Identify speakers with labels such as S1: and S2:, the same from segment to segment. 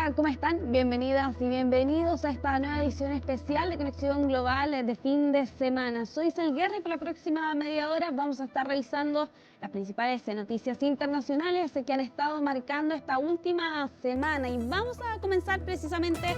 S1: Hola, ¿cómo están? Bienvenidas y bienvenidos a esta nueva edición especial de Conexión Global de fin de semana. Soy Isel Guerra y por la próxima media hora vamos a estar revisando las principales noticias internacionales que han estado marcando esta última semana. Y vamos a comenzar precisamente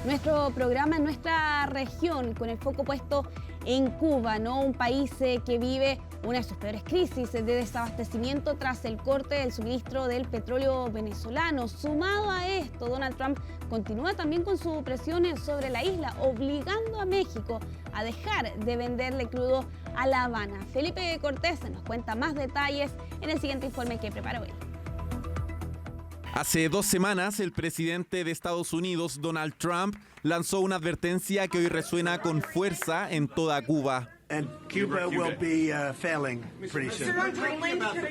S1: nuestro programa en nuestra región, con el foco puesto en Cuba, ¿no? Un país que vive una de sus peores crisis de desabastecimiento tras el corte del suministro del petróleo venezolano. Sumado a esto, Donald Trump continúa también con su presión sobre la isla, obligando a México a dejar de venderle crudo a La Habana. Felipe Cortés nos cuenta más detalles en el siguiente informe que preparó él.
S2: Hace 2 semanas, el presidente de Estados Unidos, Donald Trump, lanzó una advertencia que hoy resuena con fuerza en toda Cuba.
S3: And Cuba will be failing pretty soon.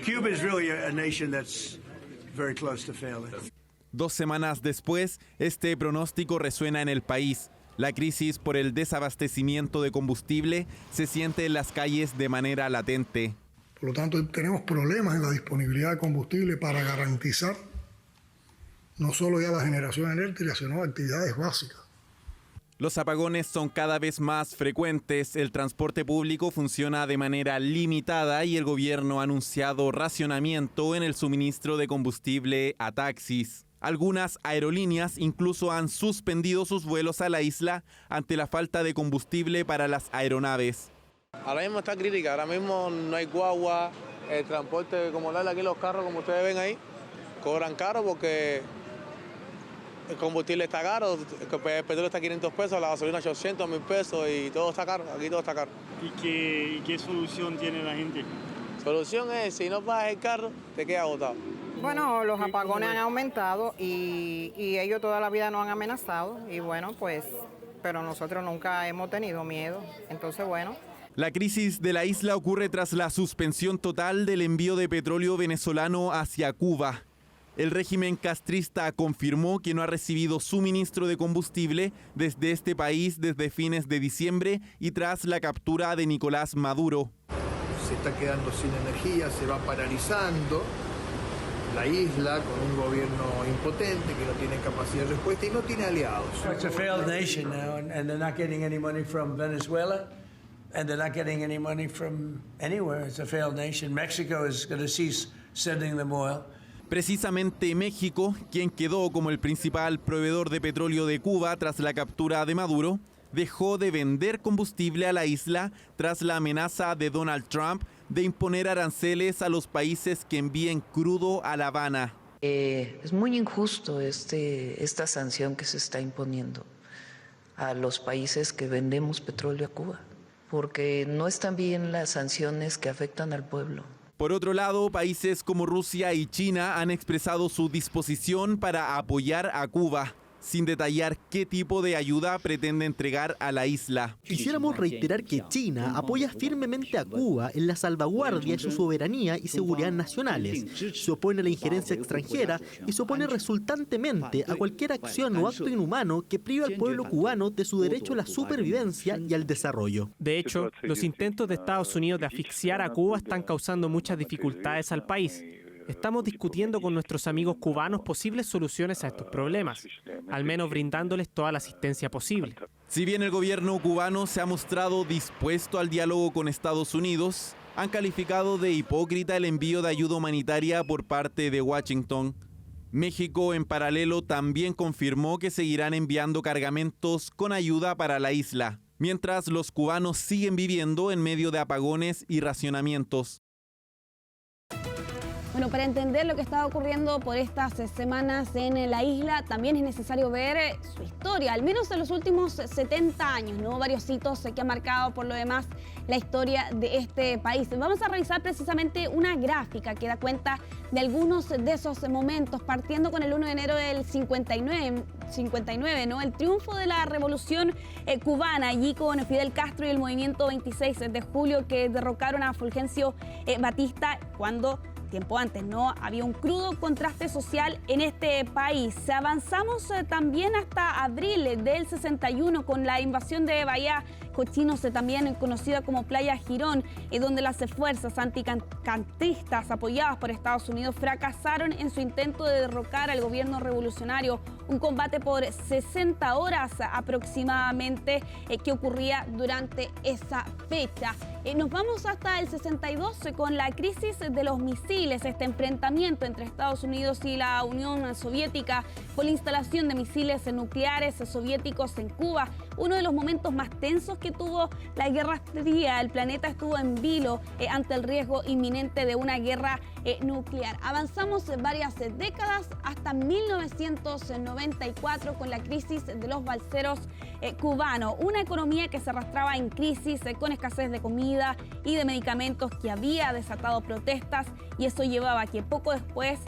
S3: Cuba is really a nation that's very close to failing.
S2: 2 semanas después, este pronóstico resuena en el país. La crisis por el desabastecimiento de combustible se siente en las calles de manera latente.
S4: Por lo tanto, tenemos problemas en la disponibilidad de combustible para garantizar no solo ya la generación eléctrica, sino actividades básicas.
S2: Los apagones son cada vez más frecuentes, el transporte público funciona de manera limitada y el gobierno ha anunciado racionamiento en el suministro de combustible a taxis. Algunas aerolíneas incluso han suspendido sus vuelos a la isla ante la falta de combustible para las aeronaves.
S5: Ahora mismo está crítica, ahora mismo no hay guagua, el transporte como tal, aquí los carros como ustedes ven ahí, cobran caro porque el combustible está caro, el petróleo está a 500 pesos, la gasolina 800, 1000 pesos y todo está caro, aquí todo está caro.
S6: ¿Y qué solución tiene la gente?
S5: Solución es, si no pagas el carro, te quedas agotado.
S7: Bueno, los apagones han aumentado y ellos toda la vida nos han amenazado y bueno, pues, pero nosotros nunca hemos tenido miedo, entonces bueno.
S2: La crisis de la isla ocurre tras la suspensión total del envío de petróleo venezolano hacia Cuba. El régimen castrista confirmó que no ha recibido suministro de combustible desde este país desde fines de diciembre y tras la captura de Nicolás Maduro.
S3: Se está quedando sin energía, se va paralizando la isla con un gobierno impotente que no tiene capacidad de respuesta y no tiene aliados.
S8: It's a failed nation now, and they're not getting any money from Venezuela, and they're not getting any money from anywhere. It's a failed nation. Mexico is going to cease sending them oil.
S2: Precisamente México, quien quedó como el principal proveedor de petróleo de Cuba tras la captura de Maduro, dejó de vender combustible a la isla tras la amenaza de Donald Trump de imponer aranceles a los países que envíen crudo a La Habana.
S9: Es muy injusto esta sanción que se está imponiendo a los países que vendemos petróleo a Cuba, porque no están bien las sanciones que afectan al pueblo.
S2: Por otro lado, países como Rusia y China han expresado su disposición para apoyar a Cuba, sin detallar qué tipo de ayuda pretende entregar a la isla.
S10: Quisiéramos reiterar que China apoya firmemente a Cuba en la salvaguardia de su soberanía y seguridad nacionales, se opone a la injerencia extranjera y se opone resultantemente a cualquier acción o acto inhumano que prive al pueblo cubano de su derecho a la supervivencia y al desarrollo.
S11: De hecho, los intentos de Estados Unidos de asfixiar a Cuba están causando muchas dificultades al país. Estamos discutiendo con nuestros amigos cubanos posibles soluciones a estos problemas, al menos brindándoles toda la asistencia posible.
S2: Si bien el gobierno cubano se ha mostrado dispuesto al diálogo con Estados Unidos, han calificado de hipócrita el envío de ayuda humanitaria por parte de Washington. México, en paralelo, también confirmó que seguirán enviando cargamentos con ayuda para la isla, mientras los cubanos siguen viviendo en medio de apagones y racionamientos.
S1: Bueno, para entender lo que está ocurriendo por estas semanas en la isla, también es necesario ver su historia, al menos en los últimos 70 años, ¿no? Varios hitos que han marcado por lo demás la historia de este país. Vamos a revisar precisamente una gráfica que da cuenta de algunos de esos momentos, partiendo con el 1 de enero del 59, ¿no? El triunfo de la revolución cubana, allí con Fidel Castro y el movimiento 26 de julio que derrocaron a Fulgencio Batista cuando tiempo antes, ¿no? Había un crudo contraste social en este país. Avanzamos también hasta abril del 61 con la invasión de Bahía Cochinos, también conocida como Playa Girón, donde las fuerzas anticantristas apoyadas por Estados Unidos fracasaron en su intento de derrocar al gobierno revolucionario. Un combate por 60 horas aproximadamente que ocurría durante esa fecha. Nos vamos hasta el 62 con la crisis de los misiles, este enfrentamiento entre Estados Unidos y la Unión Soviética por la instalación de misiles nucleares soviéticos en Cuba. Uno de los momentos más tensos que tuvo la Guerra Fría. El planeta estuvo en vilo ante el riesgo inminente de una guerra nuclear. Avanzamos varias décadas hasta 1994 con la crisis de los balseros cubanos. Una economía que se arrastraba en crisis con escasez de comida y de medicamentos, que había desatado protestas, y eso llevaba a que poco después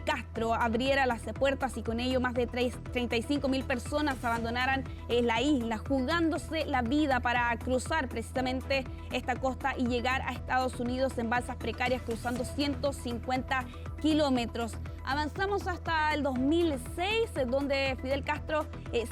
S1: Castro abriera las puertas y con ello más de 35.000 personas abandonaran la isla, jugándose la vida para cruzar precisamente esta costa y llegar a Estados Unidos en balsas precarias, cruzando 150 kilómetros. Avanzamos hasta el 2006, donde Fidel Castro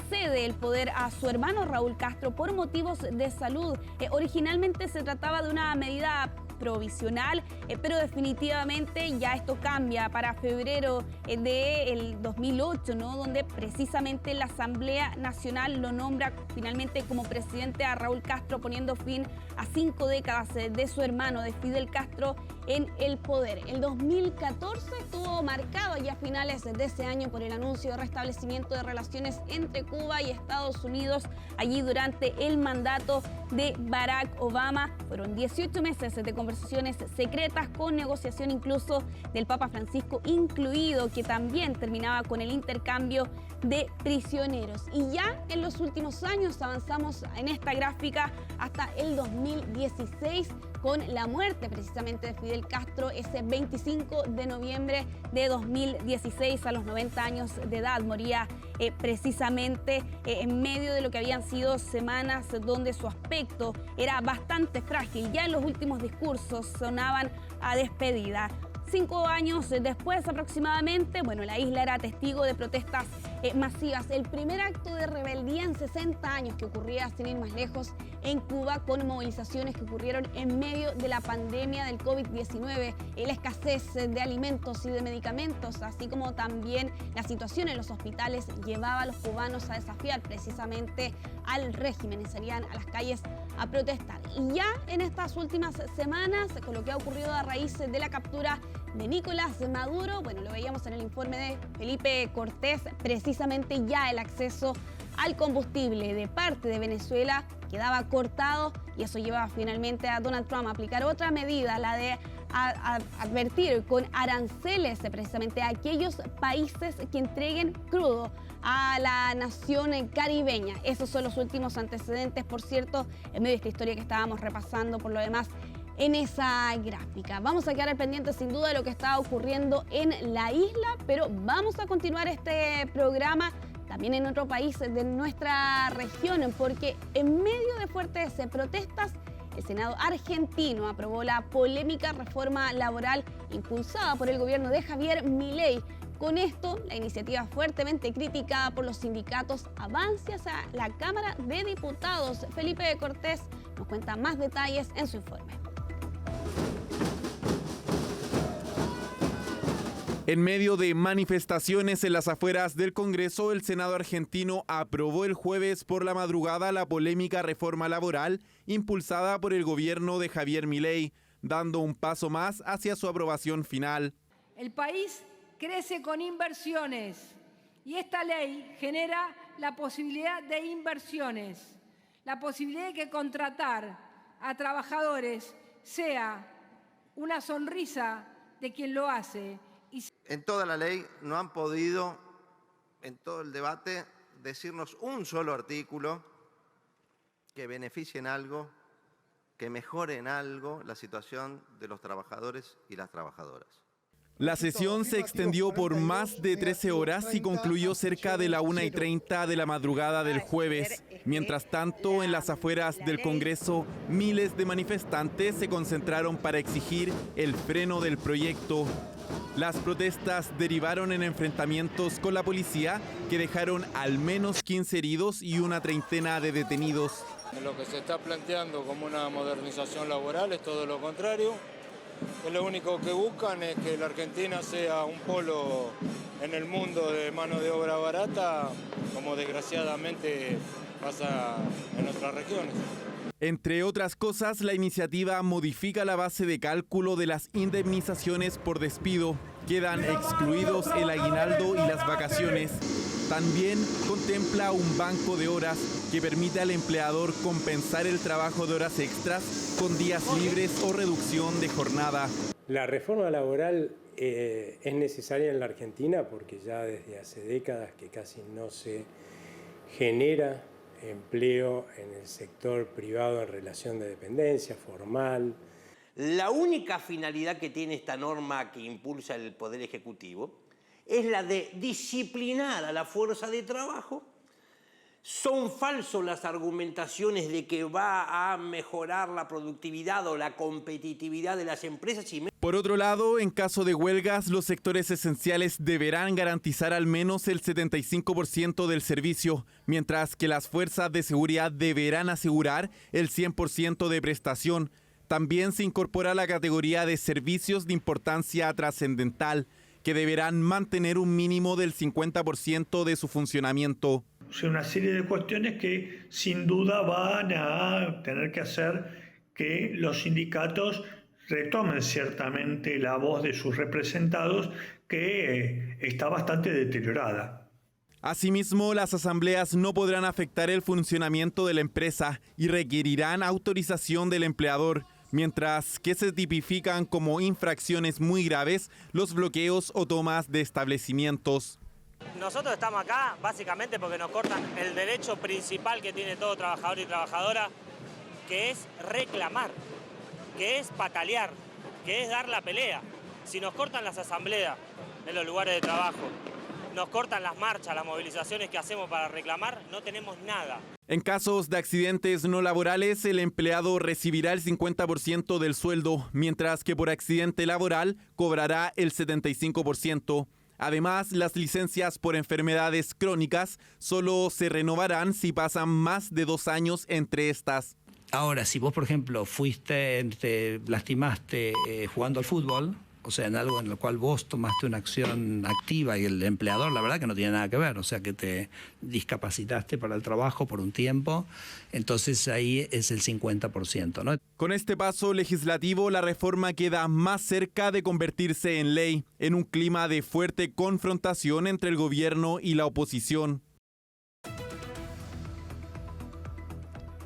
S1: cede el poder a su hermano Raúl Castro por motivos de salud. Originalmente se trataba de una medida provisional, pero definitivamente ya esto cambia para febrero del 2008, ¿no? Donde precisamente la Asamblea Nacional lo nombra finalmente como presidente a Raúl Castro, poniendo fin a 5 décadas de su hermano, de Fidel Castro, en el poder. El 2014 estuvo marcado ya a finales de ese año por el anuncio de restablecimiento de relaciones entre Cuba y Estados Unidos, allí durante el mandato de Barack Obama. Fueron 18 meses de conversaciones secretas, con negociación incluso del Papa Francisco incluido, que también terminaba con el intercambio de prisioneros. Y ya en los últimos años avanzamos en esta gráfica hasta el 2016, con la muerte precisamente de Fidel Castro ese 25 de noviembre de 2016 a los 90 años de edad. Moría precisamente en medio de lo que habían sido semanas donde su aspecto era bastante frágil. Ya en los últimos discursos sonaban a despedida. 5 años después aproximadamente, bueno, la isla era testigo de protestas masivas. El primer acto de rebeldía en 60 años que ocurría, sin ir más lejos, en Cuba, con movilizaciones que ocurrieron en medio de la pandemia del COVID-19, la escasez de alimentos y de medicamentos, así como también la situación en los hospitales, llevaba a los cubanos a desafiar precisamente al régimen y salían a las calles a protestar. Y ya en estas últimas semanas, con lo que ha ocurrido a raíz de la captura de Nicolás Maduro, bueno, lo veíamos en el informe de Felipe Cortés, precisamente ya el acceso al combustible de parte de Venezuela quedaba cortado, y eso llevaba finalmente a Donald Trump a aplicar otra medida, la de advertir con aranceles precisamente a aquellos países que entreguen crudo a la nación caribeña. Esos son los últimos antecedentes, por cierto, en medio de esta historia que estábamos repasando por lo demás en esa gráfica. Vamos a quedar al pendiente sin duda de lo que está ocurriendo en la isla, pero vamos a continuar este programa también en otro país de nuestra región, porque en medio de fuertes protestas, el Senado argentino aprobó la polémica reforma laboral impulsada por el gobierno de Javier Milei. Con esto, la iniciativa fuertemente criticada por los sindicatos avanza hacia la Cámara de Diputados. Felipe Cortés nos cuenta más detalles en su informe.
S2: En medio de manifestaciones en las afueras del Congreso, el Senado argentino aprobó el jueves por la madrugada la polémica reforma laboral impulsada por el gobierno de Javier Milei, dando un paso más hacia su aprobación final.
S12: El país crece con inversiones y esta ley genera la posibilidad de inversiones, la posibilidad de que contratar a trabajadores sea una sonrisa de quien lo hace.
S13: En toda la ley no han podido, en todo el debate, decirnos un solo artículo que beneficie en algo, que mejore en algo la situación de los trabajadores y las trabajadoras.
S2: La sesión se extendió por más de 13 horas y concluyó cerca de la 1:30 de la madrugada del jueves. Mientras tanto, en las afueras del Congreso, miles de manifestantes se concentraron para exigir el freno del proyecto. Las protestas derivaron en enfrentamientos con la policía que dejaron al menos 15 heridos y una treintena de detenidos.
S14: Lo que se está planteando como una modernización laboral es todo lo contrario. Lo único que buscan es que la Argentina sea un polo en el mundo de mano de obra barata, como desgraciadamente pasa en otras regiones.
S2: Entre otras cosas, la iniciativa modifica la base de cálculo de las indemnizaciones por despido. Quedan excluidos el aguinaldo y las vacaciones. También contempla un banco de horas que permite al empleador compensar el trabajo de horas extras con días libres o reducción de jornada.
S15: La reforma laboral es necesaria en la Argentina porque ya desde hace décadas que casi no se genera empleo en el sector privado en relación de dependencia formal.
S16: La única finalidad que tiene esta norma que impulsa el Poder Ejecutivo es la de disciplinar a la fuerza de trabajo. Son falsas las argumentaciones de que va a mejorar la productividad o la competitividad de las empresas.
S2: Por otro lado, en caso de huelgas, los sectores esenciales deberán garantizar al menos el 75% del servicio, mientras que las fuerzas de seguridad deberán asegurar el 100% de prestación. También se incorpora la categoría de servicios de importancia trascendental, que deberán mantener un mínimo del 50% de su funcionamiento.
S17: O sea, una serie de cuestiones que sin duda van a tener que hacer que los sindicatos retomen ciertamente la voz de sus representados, que está bastante deteriorada.
S2: Asimismo, las asambleas no podrán afectar el funcionamiento de la empresa y requerirán autorización del empleador, mientras que se tipifican como infracciones muy graves los bloqueos o tomas de establecimientos.
S18: Nosotros estamos acá básicamente porque nos cortan el derecho principal que tiene todo trabajador y trabajadora, que es reclamar, que es patalear, que es dar la pelea. Si nos cortan las asambleas en los lugares de trabajo, nos cortan las marchas, las movilizaciones que hacemos para reclamar, no tenemos nada.
S2: En casos de accidentes no laborales, el empleado recibirá el 50% del sueldo, mientras que por accidente laboral cobrará el 75%. Además, las licencias por enfermedades crónicas solo se renovarán si pasan más de 2 años entre estas.
S19: Ahora, si vos, por ejemplo, te lastimaste jugando al fútbol, o sea, en algo en lo cual vos tomaste una acción activa y el empleador, la verdad que no tiene nada que ver, o sea, que te discapacitaste para el trabajo por un tiempo, entonces ahí es el 50%, ¿no?
S2: Con este paso legislativo, la reforma queda más cerca de convertirse en ley, en un clima de fuerte confrontación entre el gobierno y la oposición.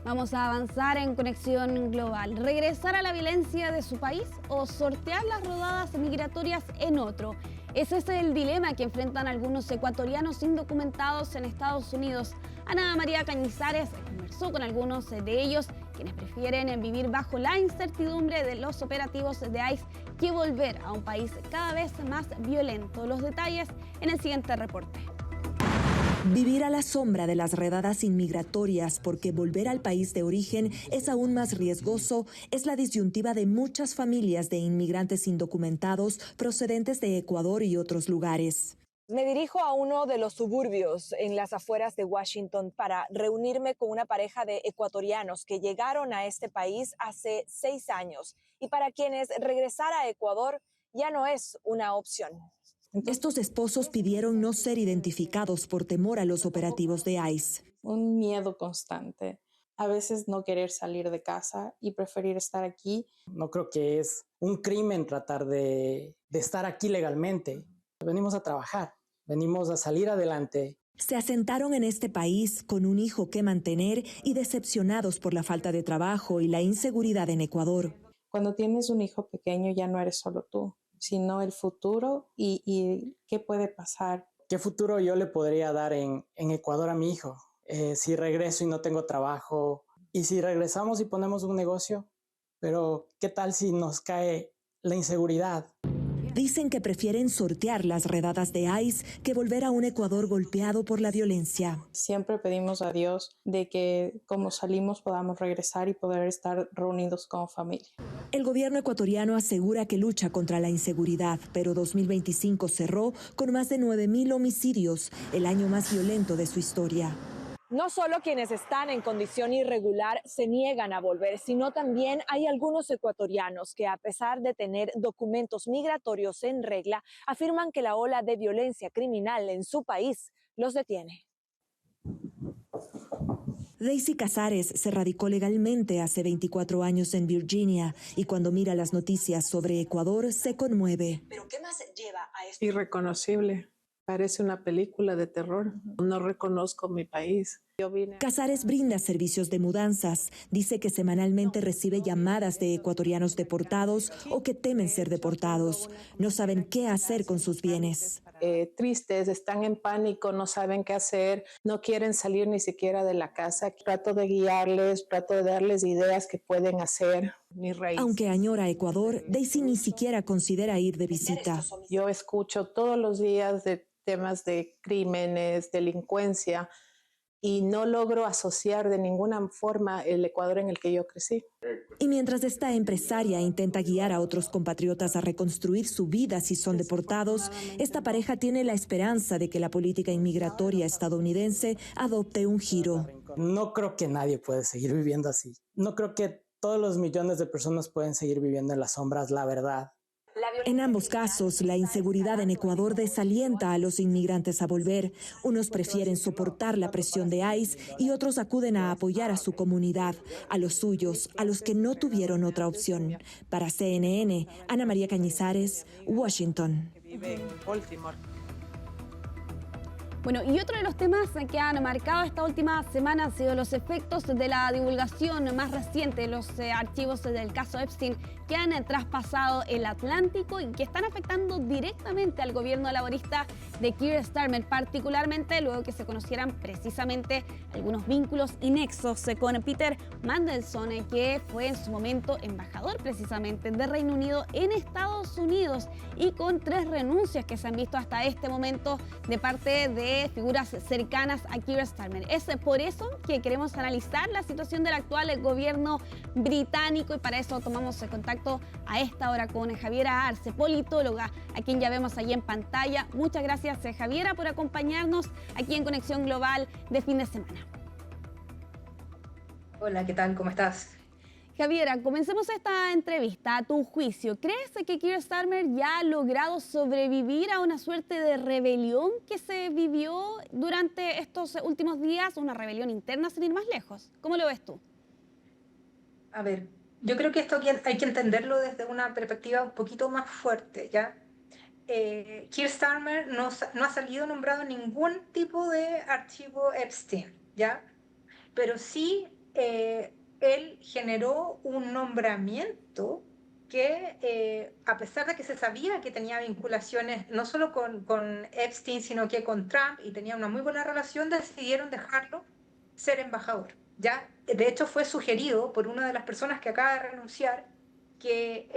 S1: Vamos a avanzar en Conexión Global. ¿Regresar a la violencia de su país o sortear las rodadas migratorias en otro? Ese es el dilema que enfrentan algunos ecuatorianos indocumentados en Estados Unidos. Ana María Cañizares conversó con algunos de ellos, quienes prefieren vivir bajo la incertidumbre de los operativos de ICE que volver a un país cada vez más violento. Los detalles en el siguiente reporte.
S20: Vivir a la sombra de las redadas inmigratorias porque volver al país de origen es aún más riesgoso es la disyuntiva de muchas familias de inmigrantes indocumentados procedentes de Ecuador y otros lugares.
S21: Me dirijo a uno de los suburbios en las afueras de Washington para reunirme con una pareja de ecuatorianos que llegaron a este país hace 6 años y para quienes regresar a Ecuador ya no es una opción.
S20: Estos esposos pidieron no ser identificados por temor a los operativos de ICE.
S22: Un miedo constante. A veces no querer salir de casa y preferir estar aquí.
S23: No creo que es un crimen tratar de estar aquí legalmente. Venimos a trabajar, venimos a salir adelante.
S20: Se asentaron en este país con un hijo que mantener y decepcionados por la falta de trabajo y la inseguridad en Ecuador.
S22: Cuando tienes un hijo pequeño ya no eres solo tú, sino el futuro y qué puede pasar.
S23: ¿Qué futuro yo le podría dar en Ecuador a mi hijo? Si regreso y no tengo trabajo, y si regresamos y ponemos un negocio, pero ¿qué tal si nos cae la inseguridad?
S20: Dicen que prefieren sortear las redadas de ICE que volver a un Ecuador golpeado por la violencia.
S22: Siempre pedimos a Dios de que como salimos podamos regresar y poder estar reunidos como familia.
S20: El gobierno ecuatoriano asegura que lucha contra la inseguridad, pero 2025 cerró con más de 9.000 homicidios, el año más violento de su historia.
S21: No solo quienes están en condición irregular se niegan a volver, sino también hay algunos ecuatorianos que, a pesar de tener documentos migratorios en regla, afirman que la ola de violencia criminal en su país los detiene.
S20: Daisy Casares se radicó legalmente hace 24 años en Virginia y cuando mira las noticias sobre Ecuador se conmueve.
S21: ¿Pero qué más lleva a esto?
S22: Irreconocible. Parece una película de terror. No reconozco mi país.
S20: Casares brinda servicios de mudanzas. Dice que semanalmente recibe llamadas de ecuatorianos deportados o que temen ser deportados. No saben qué hacer con sus bienes.
S22: Tristes, están en pánico, no saben qué hacer, no quieren salir ni siquiera de la casa. Trato de guiarles, trato de darles ideas que pueden hacer. Mi raíz.
S20: Aunque añora Ecuador, Daisy ni siquiera considera ir de visita.
S22: Yo escucho todos los días de temas de crímenes, delincuencia, y no logro asociar de ninguna forma el Ecuador en el que yo crecí.
S20: Y mientras esta empresaria intenta guiar a otros compatriotas a reconstruir su vida si son deportados, esta pareja tiene la esperanza de que la política inmigratoria estadounidense adopte un giro.
S23: No creo que nadie puede seguir viviendo así. No creo que todos los millones de personas pueden seguir viviendo en las sombras, la verdad.
S20: En ambos casos, la inseguridad en Ecuador desalienta a los inmigrantes a volver. Unos prefieren soportar la presión de ICE y otros acuden a apoyar a su comunidad, a los suyos, a los que no tuvieron otra opción. Para CNN, Ana María Cañizares, Washington.
S1: Bueno, y otro de los temas que han marcado esta última semana han sido los efectos de la divulgación más reciente de los archivos del caso Epstein que han traspasado el Atlántico y que están afectando directamente al gobierno laborista de Keir Starmer, particularmente luego que se conocieran precisamente algunos vínculos y nexos con Peter Mandelson, que fue en su momento embajador precisamente de Reino Unido en Estados Unidos y con 3 renuncias que se han visto hasta este momento de parte de figuras cercanas a Keir Starmer. Es por eso que queremos analizar la situación del actual gobierno británico y para eso tomamos contacto a esta hora con Javiera Arce, politóloga, a quien ya vemos allí en pantalla. Muchas gracias, Javiera, por acompañarnos aquí en Conexión Global de fin de semana.
S4: Hola, ¿qué tal? ¿Cómo estás?
S1: Javiera, comencemos esta entrevista. A tu juicio, ¿crees que Keir Starmer ya ha logrado sobrevivir a una suerte de rebelión que se vivió durante estos últimos días? Una rebelión interna sin ir más lejos. ¿Cómo lo ves tú?
S4: A ver, yo creo que esto hay que entenderlo desde una perspectiva un poquito más fuerte, ¿ya? Keir Starmer no ha salido nombrado en ningún tipo de archivo Epstein, ¿ya? Pero sí él generó un nombramiento que, a pesar de que se sabía que tenía vinculaciones no solo con Epstein, sino que con Trump, y tenía una muy buena relación, decidieron dejarlo ser embajador, ¿ya? De hecho, fue sugerido por una de las personas que acaba de renunciar, que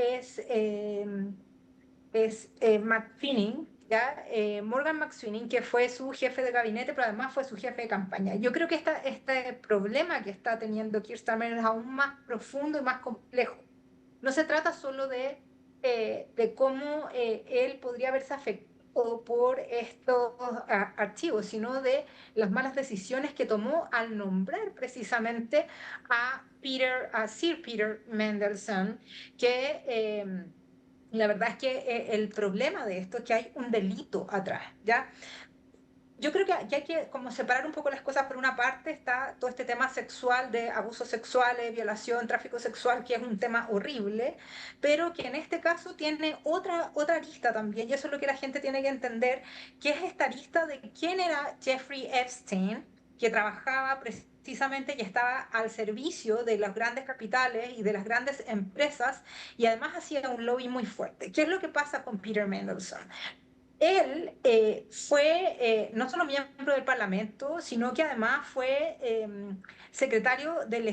S4: es McSweeney, ¿ya? Morgan McSweeney, que fue su jefe de gabinete, pero además fue su jefe de campaña. Yo creo que este problema que está teniendo Keir Starmer es aún más profundo y más complejo. No se trata solo de cómo él podría haberse afectado por estos archivos, sino de las malas decisiones que tomó al nombrar precisamente a Sir Peter Mandelson, que la verdad es que el problema de esto es que hay un delito atrás, ¿ya? Yo creo que hay que como separar un poco las cosas. Por una parte está todo este tema sexual, de abusos sexuales, violación, tráfico sexual, que es un tema horrible, pero que en este caso tiene otra arista también, y eso es lo que la gente tiene que entender, que es esta arista de quién era Jeffrey Epstein, que trabajaba precisamente y estaba al servicio de los grandes capitales y de las grandes empresas, y además hacía un lobby muy fuerte. ¿Qué es lo que pasa con Peter Mandelson? Él fue no solo miembro del Parlamento, sino que además fue secretario de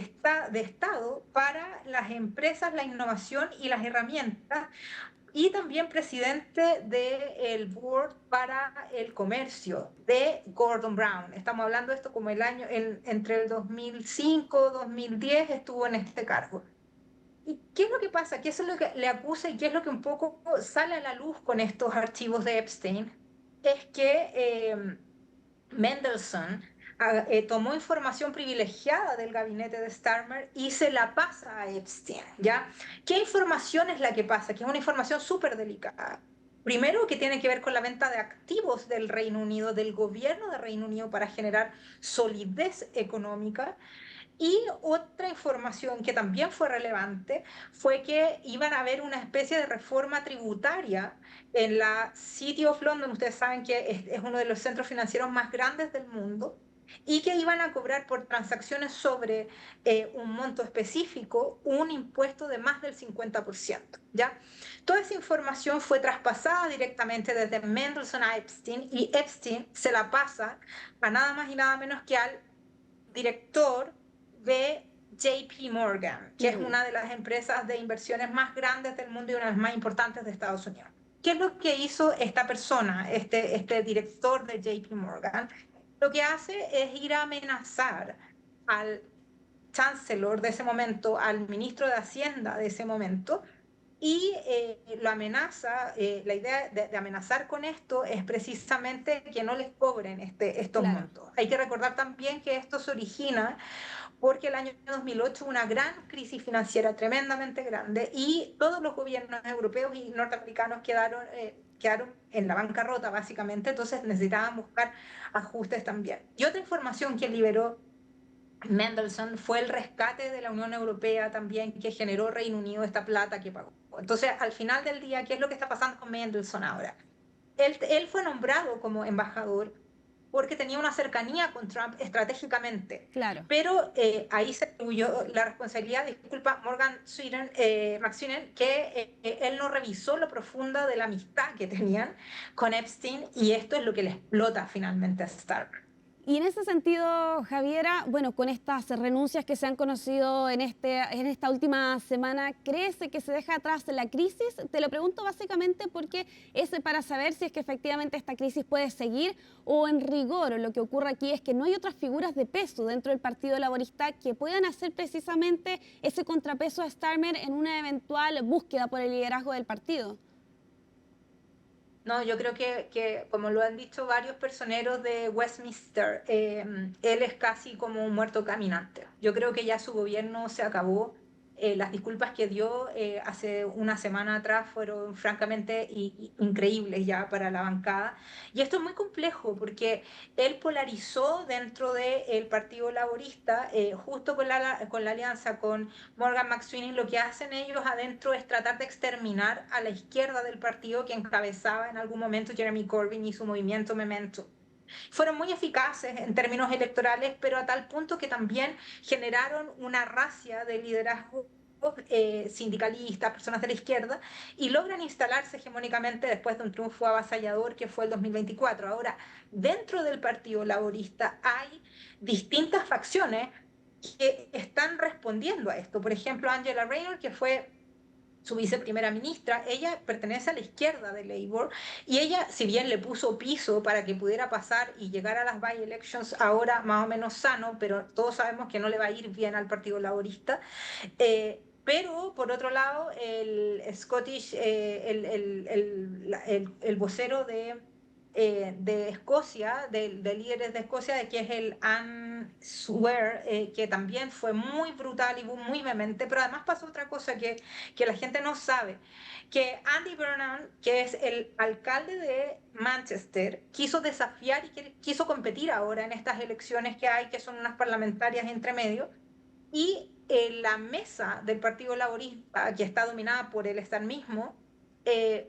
S4: Estado para las empresas, la innovación y las herramientas, y también presidente del Board para el Comercio de Gordon Brown. Estamos hablando de esto como entre el 2005 y 2010 estuvo en este cargo. ¿Y qué es lo que pasa? ¿Qué es lo que le acusa y qué es lo que un poco sale a la luz con estos archivos de Epstein? Es que Mendelssohn tomó información privilegiada del gabinete de Starmer y se la pasa a Epstein, ¿ya? ¿Qué información es la que pasa? Que es una información súper delicada. Primero, que tiene que ver con la venta de activos del Reino Unido, del gobierno de Reino Unido, para generar solidez económica. Y otra información que también fue relevante fue que iban a haber una especie de reforma tributaria en la City of London. Ustedes saben que es uno de los centros financieros más grandes del mundo, y que iban a cobrar por transacciones sobre un monto específico un impuesto de más del 50%, ¿ya? Toda esa información fue traspasada directamente desde Mendelssohn a Epstein, y Epstein se la pasa a nada más y nada menos que al director de JP Morgan, que es una de las empresas de inversiones más grandes del mundo y una de las más importantes de Estados Unidos. ¿Qué es lo que hizo esta persona, este director de JP Morgan? Lo que hace es ir a amenazar al chancellor de ese momento, al ministro de Hacienda de ese momento, y lo amenaza. La idea de amenazar con esto es precisamente que no les cobren estos montos. Hay que recordar también que esto se origina porque el año 2008 hubo una gran crisis financiera tremendamente grande y todos los gobiernos europeos y norteamericanos quedaron en la bancarrota, básicamente. Entonces necesitaban buscar ajustes también. Y otra información que liberó Mendelssohn fue el rescate de la Unión Europea también, que generó Reino Unido esta plata que pagó. Entonces, al final del día, ¿qué es lo que está pasando con Mendelssohn ahora? Él fue nombrado como embajador porque tenía una cercanía con Trump estratégicamente.
S1: Claro.
S4: Pero ahí se atribuyó la responsabilidad, disculpa, Morgan McSweeney, que él no revisó lo profunda de la amistad que tenían con Epstein, y esto es lo que le explota finalmente a Starmer.
S1: Y en ese sentido, Javiera, bueno, con estas renuncias que se han conocido en esta última semana, ¿crees que se deja atrás la crisis? Te lo pregunto básicamente porque es para saber si es que efectivamente esta crisis puede seguir, o en rigor lo que ocurre aquí es que no hay otras figuras de peso dentro del Partido Laborista que puedan hacer precisamente ese contrapeso a Starmer en una eventual búsqueda por el liderazgo del partido.
S4: No, yo creo que, como lo han dicho varios personeros de Westminster, él es casi como un muerto caminante. Yo creo que ya su gobierno se acabó. Las disculpas que dio hace una semana atrás fueron francamente increíbles ya para la bancada. Y esto es muy complejo porque él polarizó dentro del Partido Laborista, justo con la alianza con Morgan McSweeney. Lo que hacen ellos adentro es tratar de exterminar a la izquierda del partido que encabezaba en algún momento Jeremy Corbyn y su movimiento Memento. Fueron muy eficaces en términos electorales, pero a tal punto que también generaron una racia de liderazgo sindicalistas, personas de la izquierda, y logran instalarse hegemónicamente después de un triunfo avasallador que fue el 2024. Ahora, dentro del Partido Laborista hay distintas facciones que están respondiendo a esto. Por ejemplo, Angela Rayner, que fue su viceprimera ministra, ella pertenece a la izquierda de Labour, y ella, si bien le puso piso para que pudiera pasar y llegar a las by-elections ahora más o menos sano, pero todos sabemos que no le va a ir bien al Partido Laborista. Pero, por otro lado, el Scottish, el vocero de Escocia, de líderes de Escocia, que es el Anne Swear, que también fue muy brutal y muy vehemente. Pero además pasó otra cosa que la gente no sabe, que Andy Burnham, que es el alcalde de Manchester, quiso desafiar y quiso competir ahora en estas elecciones que hay, que son unas parlamentarias entre medio, y la mesa del Partido Laborista, que está dominada por el estanismo,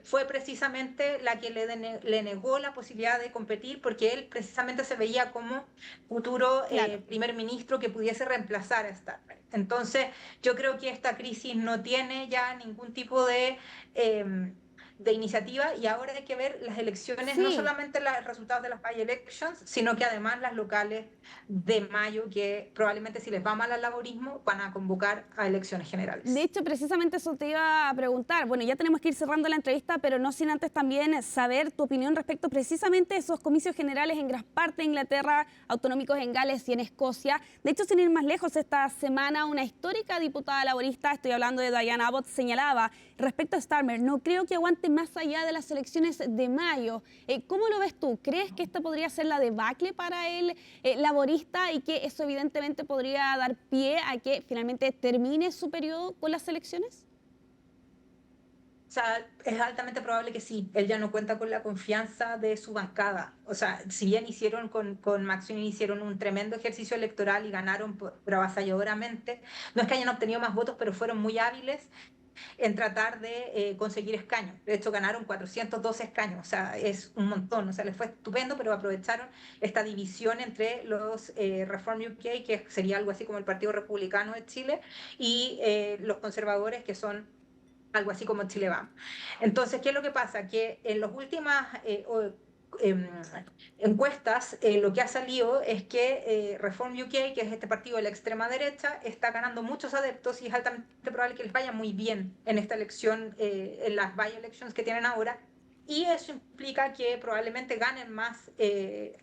S4: fue precisamente la que le negó la posibilidad de competir, porque él precisamente se veía como futuro primer ministro que pudiese reemplazar a Starmer. Entonces, yo creo que esta crisis no tiene ya ningún tipo de de iniciativa, y ahora hay que ver las elecciones, no solamente los resultados de las by-elections, sino que además las locales de mayo, que probablemente si les va mal al laborismo van a convocar a elecciones generales.
S1: De hecho, precisamente eso te iba a preguntar. Bueno, ya tenemos que ir cerrando la entrevista, pero no sin antes también saber tu opinión respecto precisamente a esos comicios generales en gran parte de Inglaterra, autonómicos en Gales y en Escocia. De hecho, sin ir más lejos, esta semana una histórica diputada laborista, estoy hablando de Diane Abbott, señalaba respecto a Starmer: no creo que aguante más allá de las elecciones de mayo. ¿Cómo lo ves tú? ¿Crees que esta podría ser la debacle para el laborista y que eso evidentemente podría dar pie a que finalmente termine su periodo con las elecciones?
S4: O sea, es altamente probable que sí. Él ya no cuenta con la confianza de su bancada. O sea, si bien hicieron con McSweeney hicieron un tremendo ejercicio electoral y ganaron pero avasalladoramente, no es que hayan obtenido más votos, pero fueron muy hábiles en tratar de conseguir escaños. De hecho, ganaron 412 escaños, o sea, es un montón. O sea, les fue estupendo, pero aprovecharon esta división entre los Reform UK, que sería algo así como el Partido Republicano de Chile, y los conservadores, que son algo así como Chile Vamos. Entonces, ¿qué es lo que pasa? Que en las últimas encuestas lo que ha salido es que Reform UK, que es este partido de la extrema derecha, está ganando muchos adeptos y es altamente probable que les vaya muy bien en esta elección, en las by-elections que tienen ahora, y eso implica que probablemente ganen más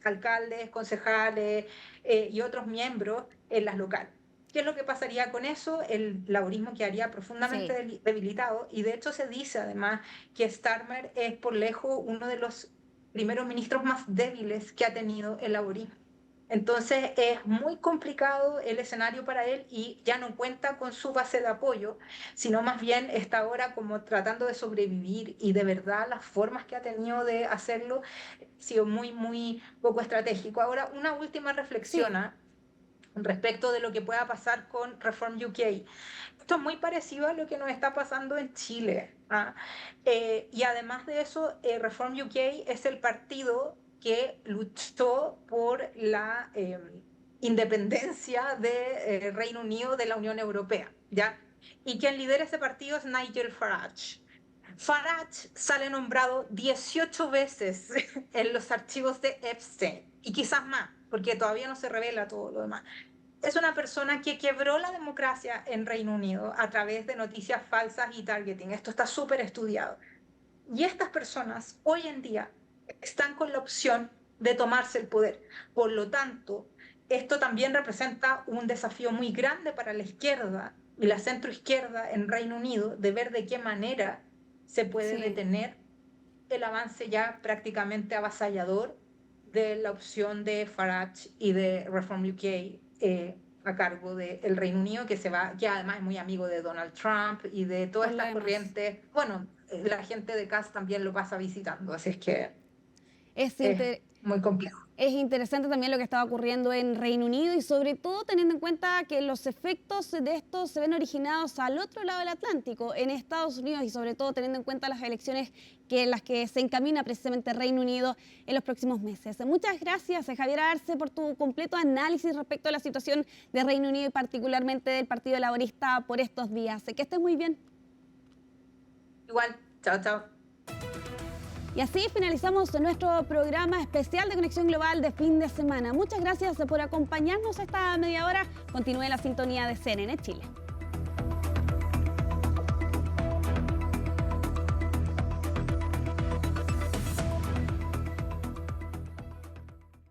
S4: alcaldes, concejales y otros miembros en las locales. ¿Qué es lo que pasaría con eso? El laborismo quedaría profundamente debilitado, y de hecho se dice además que Starmer es por lejos uno de los primeros ministros más débiles que ha tenido el laborismo. Entonces es muy complicado el escenario para él y ya no cuenta con su base de apoyo, sino más bien está ahora como tratando de sobrevivir, y de verdad las formas que ha tenido de hacerlo han sido muy, muy poco estratégico. Ahora, una última reflexión respecto de lo que pueda pasar con Reform UK. Esto es muy parecido a lo que nos está pasando en Chile. Y además de eso, Reform UK es el partido que luchó por la independencia de Reino Unido de la Unión Europea, ¿ya? Y quien lidera ese partido es Nigel Farage. Farage sale nombrado 18 veces en los archivos de Epstein, y quizás más, porque todavía no se revela todo lo demás. Es una persona que quebró la democracia en Reino Unido a través de noticias falsas y targeting. Esto está súper estudiado. Y estas personas hoy en día están con la opción de tomarse el poder. Por lo tanto, esto también representa un desafío muy grande para la izquierda y la centroizquierda en Reino Unido, de ver de qué manera se puede detener el avance ya prácticamente avasallador de la opción de Farage y de Reform UK a cargo del Reino Unido, que además es muy amigo de Donald Trump y de todas estas corrientes. Bueno, la gente de Cass también lo pasa visitando, así es que es muy complejo.
S1: Es interesante también lo que estaba ocurriendo en Reino Unido, y sobre todo teniendo en cuenta que los efectos de esto se ven originados al otro lado del Atlántico, en Estados Unidos, y sobre todo teniendo en cuenta las elecciones en las que se encamina precisamente Reino Unido en los próximos meses. Muchas gracias, Javier Arce, por tu completo análisis respecto a la situación de Reino Unido y particularmente del Partido Laborista por estos días. Que estés muy bien.
S4: Igual, chao, chao.
S1: Y así finalizamos nuestro programa especial de Conexión Global de fin de semana. Muchas gracias por acompañarnos esta media hora. Continúe la sintonía de CNN Chile.